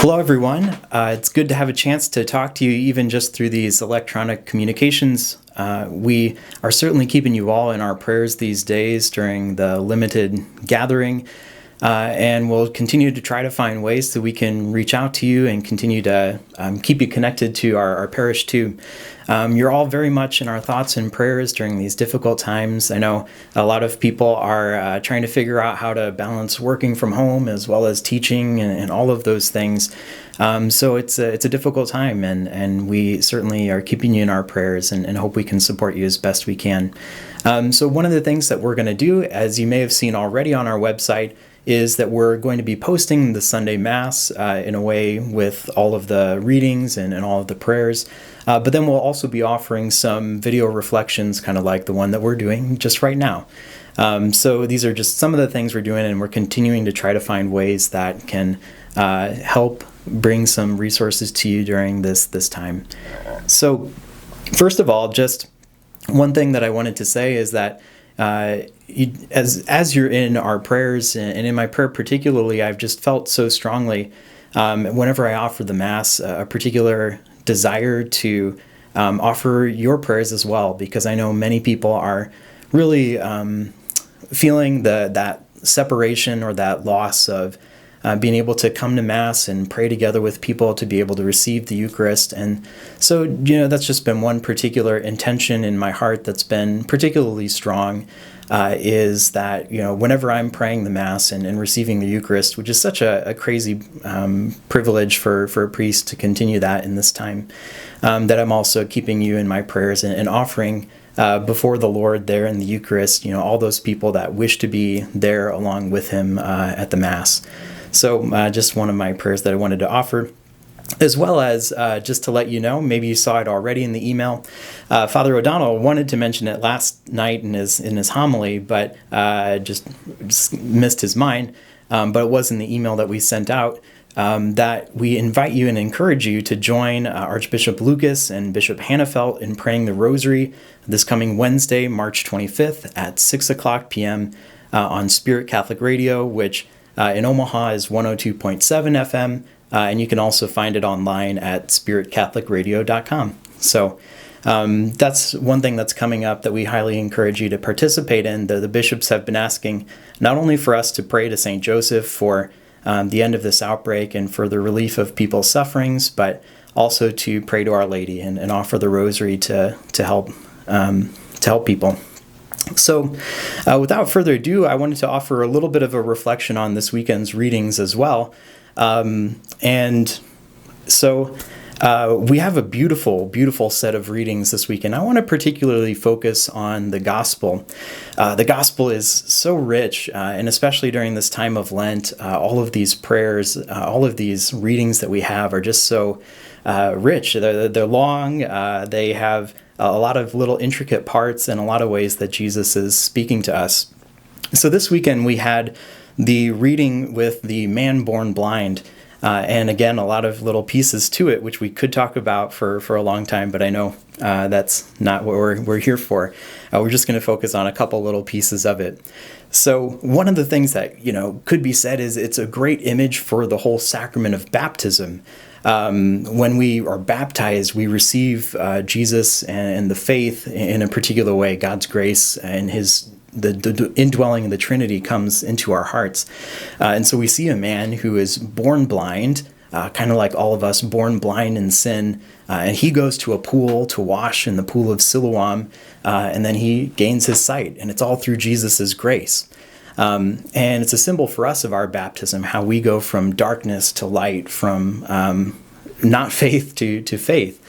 Hello, everyone. It's good to have a chance to talk to you, even just through these electronic communications. We are certainly keeping you all in our prayers these days during the limited gathering, and we'll continue to try to find ways that we can reach out to you and continue to keep you connected to our parish too. You're all very much in our thoughts and prayers during these difficult times. I know a lot of people are trying to figure out how to balance working from home as well as teaching and all of those things. So it's a difficult time, and we certainly are keeping you in our prayers and hope we can support you as best we can. So one of the things that we're going to do, as you may have seen already on our website, is that we're going to be posting the Sunday Mass in a way with all of the readings and all of the prayers. But then we'll also be offering some video reflections, kind of like the one that we're doing just right now. So these are just some of the things we're doing, and we're continuing to try to find ways that can help bring some resources to you during this time. So first of all, just one thing that I wanted to say is that as you're in our prayers, and in my prayer particularly, I've just felt so strongly whenever I offer the Mass a particular desire to offer your prayers as well, because I know many people are really feeling that separation or that loss of being able to come to Mass and pray together with people, to be able to receive the Eucharist. And so, that's just been one particular intention in my heart that's been particularly strong, is that, whenever I'm praying the Mass and receiving the Eucharist, which is such a crazy privilege for a priest to continue that in this time, that I'm also keeping you in my prayers and offering before the Lord there in the Eucharist, all those people that wish to be there along with him at the Mass. So just one of my prayers that I wanted to offer, as well as just to let you know, maybe you saw it already in the email. Father O'Donnell wanted to mention it last night in his homily, but just missed his mind. But it was in the email that we sent out, that we invite you and encourage you to join Archbishop Lucas and Bishop Hannafelt in praying the Rosary this coming Wednesday, March 25th at 6 o'clock p.m. On Spirit Catholic Radio, which in Omaha is 102.7 FM, and you can also find it online at spiritcatholicradio.com. So that's one thing that's coming up that we highly encourage you to participate in. The bishops have been asking not only for us to pray to St. Joseph for the end of this outbreak and for the relief of people's sufferings, but also to pray to Our Lady and offer the Rosary to help people. So without further ado, I wanted to offer a little bit of a reflection on this weekend's readings as well. And so we have a beautiful, beautiful set of readings this weekend. I want to particularly focus on the Gospel. The Gospel is so rich, and especially during this time of Lent, all of these prayers, all of these readings that we have are just so rich. They're long, they have a lot of little intricate parts and a lot of ways that Jesus is speaking to us. So this weekend we had the reading with the man born blind, and again, a lot of little pieces to it, which we could talk about for a long time, but I know that's not what we're here for. We're just going to focus on a couple little pieces of it. So one of the things that, could be said is it's a great image for the whole sacrament of baptism. When we are baptized, we receive Jesus and the faith in a particular way. God's grace and the indwelling of the Trinity comes into our hearts. And so we see a man who is born blind, kind of like all of us, born blind in sin. And he goes to a pool to wash in the pool of Siloam, and then he gains his sight. And it's all through Jesus' grace. And it's a symbol for us of our baptism, how we go from darkness to light, from not faith to faith,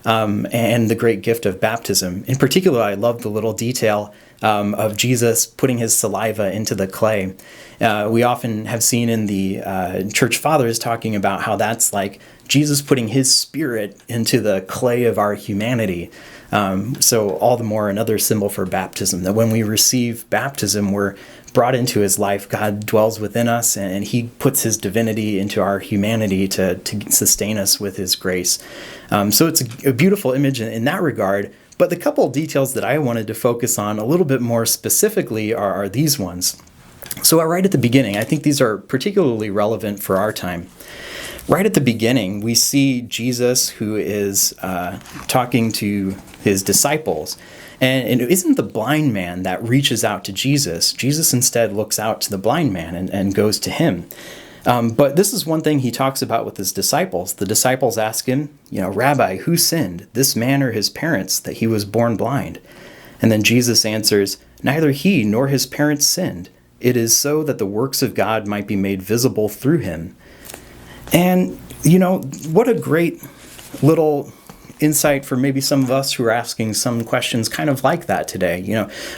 and the great gift of baptism. In particular, I love the little detail of Jesus putting his saliva into the clay. We often have seen in the church fathers talking about how that's like Jesus putting his spirit into the clay of our humanity. So all the more another symbol for baptism, that when we receive baptism, we're brought into his life. God dwells within us, and he puts his divinity into our humanity to sustain us with his grace. So it's a beautiful image in that regard. But the couple of details that I wanted to focus on a little bit more specifically are these ones. So right at the beginning, I think these are particularly relevant for our time. Right at the beginning, we see Jesus who is talking to his disciples. And it isn't the blind man that reaches out to Jesus. Jesus instead looks out to the blind man and goes to him. But this is one thing he talks about with his disciples. The disciples ask him, Rabbi, who sinned, this man or his parents, that he was born blind? And then Jesus answers, neither he nor his parents sinned. It is so that the works of God might be made visible through him. And, what a great little insight for maybe some of us who are asking some questions kind of like that today.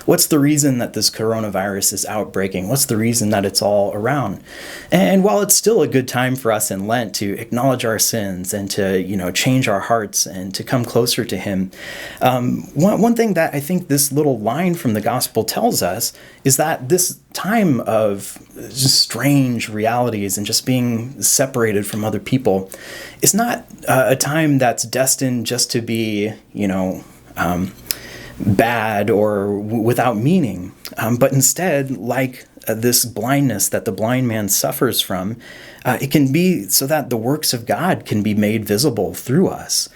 What's the reason that this coronavirus is outbreaking? What's the reason that it's all around? And while it's still a good time for us in Lent to acknowledge our sins and to, change our hearts and to come closer to him, one thing that I think this little line from the gospel tells us is that this time of just strange realities and just being separated from other people is not a time that's destined just to be, bad or without meaning, but instead, like this blindness that the blind man suffers from, it can be so that the works of God can be made visible through us.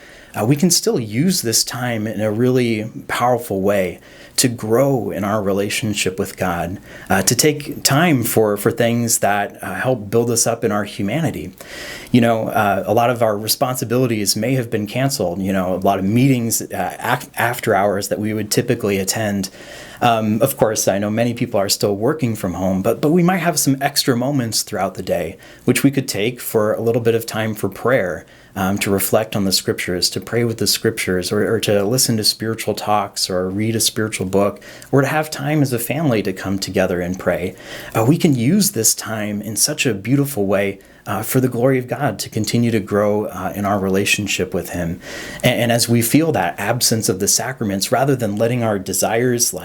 We can still use this time in a really powerful way to grow in our relationship with God, to take time for things that help build us up in our humanity. A lot of our responsibilities may have been canceled, a lot of meetings after hours that we would typically attend. Of course, I know many people are still working from home, but we might have some extra moments throughout the day, which we could take for a little bit of time for prayer, to reflect on the scriptures, to pray with the scriptures, or to listen to spiritual talks, or read a spiritual book, or to have time as a family to come together and pray. We can use this time in such a beautiful way for the glory of God to continue to grow in our relationship with him. And as we feel that absence of the sacraments, rather than letting our desires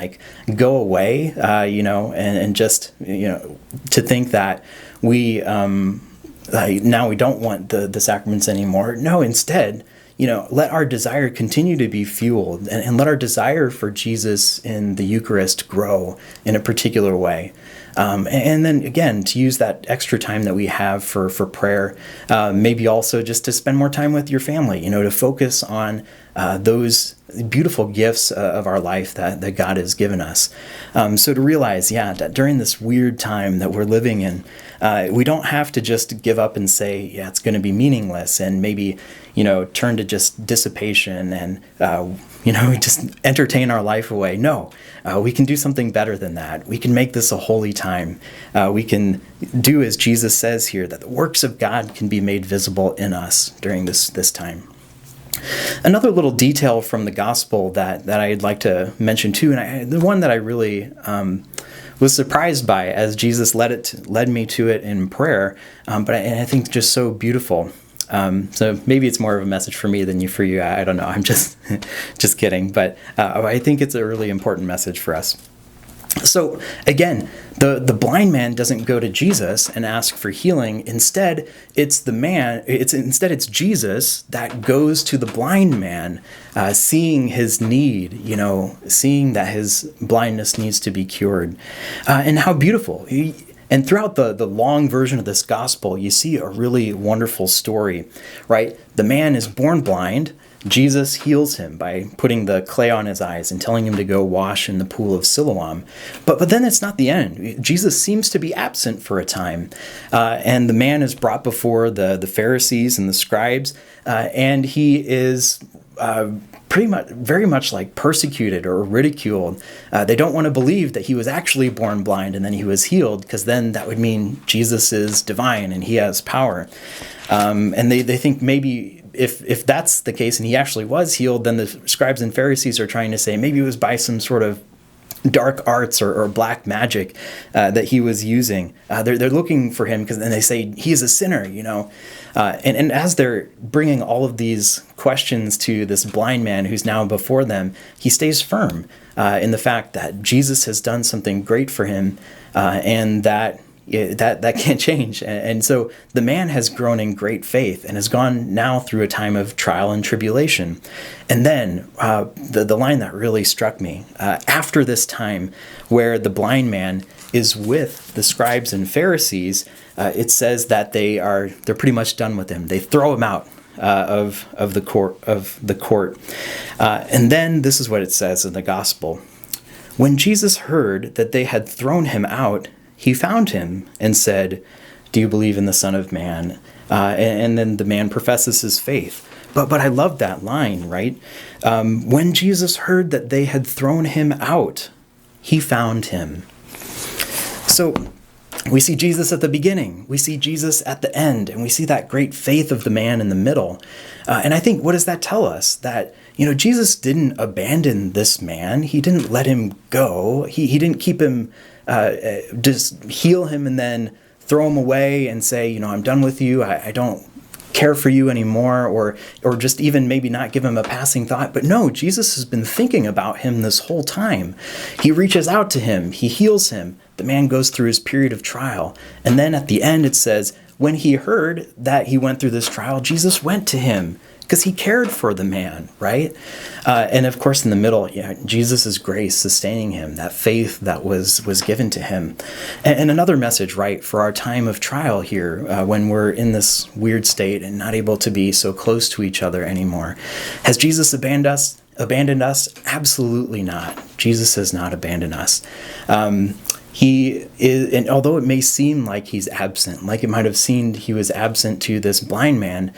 go away, and just, to think that we, now we don't want the sacraments anymore. No, instead, let our desire continue to be fueled and let our desire for Jesus in the Eucharist grow in a particular way. And then again, to use that extra time that we have for prayer, maybe also just to spend more time with your family, to focus on those beautiful gifts of our life that God has given us. So to realize, that during this weird time that we're living in, we don't have to just give up and say, it's going to be meaningless, and maybe, turn to just dissipation and, just entertain our life away. No, we can do something better than that. We can make this a holy time. We can do as Jesus says here, that the works of God can be made visible in us during this time. Another little detail from the gospel that I'd like to mention too, and the one that I really was surprised by as Jesus led me to it in prayer, but I think just so beautiful. So maybe it's more of a message for me than for you. I don't know. I'm just kidding, but I think it's a really important message for us. So again, the blind man doesn't go to Jesus and ask for healing. Instead, it's Jesus that goes to the blind man, seeing his need, seeing that his blindness needs to be cured. And how beautiful. And throughout the long version of this gospel, you see a really wonderful story, right? The man is born blind. Jesus heals him by putting the clay on his eyes and telling him to go wash in the pool of Siloam. But then it's not the end. Jesus seems to be absent for a time. And the man is brought before the Pharisees and the scribes, and he is very much persecuted or ridiculed. They don't want to believe that he was actually born blind and then he was healed, because then that would mean Jesus is divine and he has power. And they think maybe if that's the case and he actually was healed, then the scribes and Pharisees are trying to say maybe it was by some sort of dark arts or black magic that he was using. They're looking for him because then they say he is a sinner, And as they're bringing all of these questions to this blind man who's now before them, he stays firm in the fact that Jesus has done something great for him, and that that can't change. And so the man has grown in great faith and has gone now through a time of trial and tribulation. And then the line that really struck me, after this time where the blind man is with the scribes and Pharisees, it says that they're pretty much done with him. They throw him out of the court. And then this is what it says in the gospel. When Jesus heard that they had thrown him out, he found him and said, "Do you believe in the Son of Man?" And then the man professes his faith. But I love that line, right? When Jesus heard that they had thrown him out, he found him. So we see Jesus at the beginning, we see Jesus at the end, and we see that great faith of the man in the middle. And I think, what does that tell us? That, Jesus didn't abandon this man. He didn't let him go. He didn't keep him, just heal him and then throw him away and say, I'm done with you. I don't care for you anymore, or just even maybe not give him a passing thought. But no, Jesus has been thinking about him this whole time. He reaches out to him. He heals him. The man goes through his period of trial. And then at the end it says, when he heard that he went through this trial, Jesus went to him because he cared for the man, right? And of course in the middle, Jesus' grace sustaining him, that faith that was given to him. And another message, right, for our time of trial here, when we're in this weird state and not able to be so close to each other anymore. Has Jesus abandoned us? Absolutely not. Jesus has not abandoned us. He is, and although it may seem like he's absent, like it might have seemed he was absent to this blind man,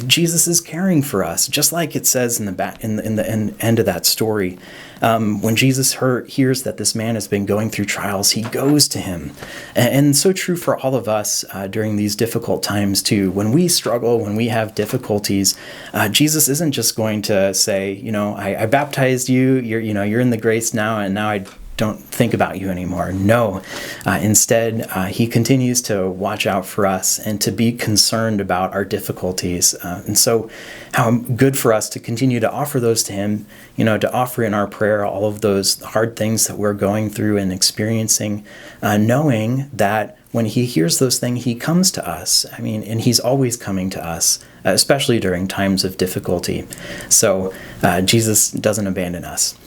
Jesus is caring for us, just like it says in the end of that story. When Jesus hears that this man has been going through trials, he goes to him. And so true for all of us during these difficult times too. When we struggle, when we have difficulties, Jesus isn't just going to say, I baptized you, you're in the grace now, and now I don't think about you anymore. No. Instead, he continues to watch out for us and to be concerned about our difficulties. And so how good for us to continue to offer those to him, to offer in our prayer all of those hard things that we're going through and experiencing, knowing that when he hears those things, he comes to us. And he's always coming to us, especially during times of difficulty. So Jesus doesn't abandon us.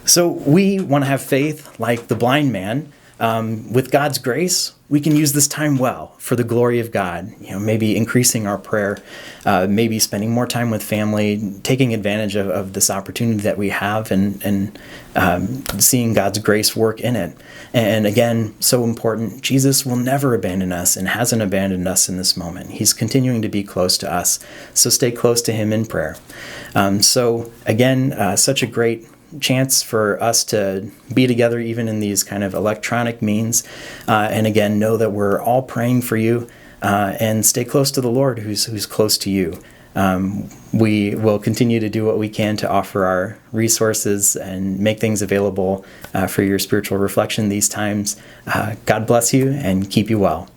So we want to have faith like the blind man. With God's grace, we can use this time well for the glory of God. Maybe increasing our prayer, maybe spending more time with family, taking advantage of this opportunity that we have, and seeing God's grace work in it. And again, so important, Jesus will never abandon us and hasn't abandoned us in this moment. He's continuing to be close to us. So stay close to him in prayer. So again, such a great chance for us to be together even in these kind of electronic means, and again know that we're all praying for you, and stay close to the Lord who's close to you. We will continue to do what we can to offer our resources and make things available for your spiritual reflection these times. God bless you and keep you well.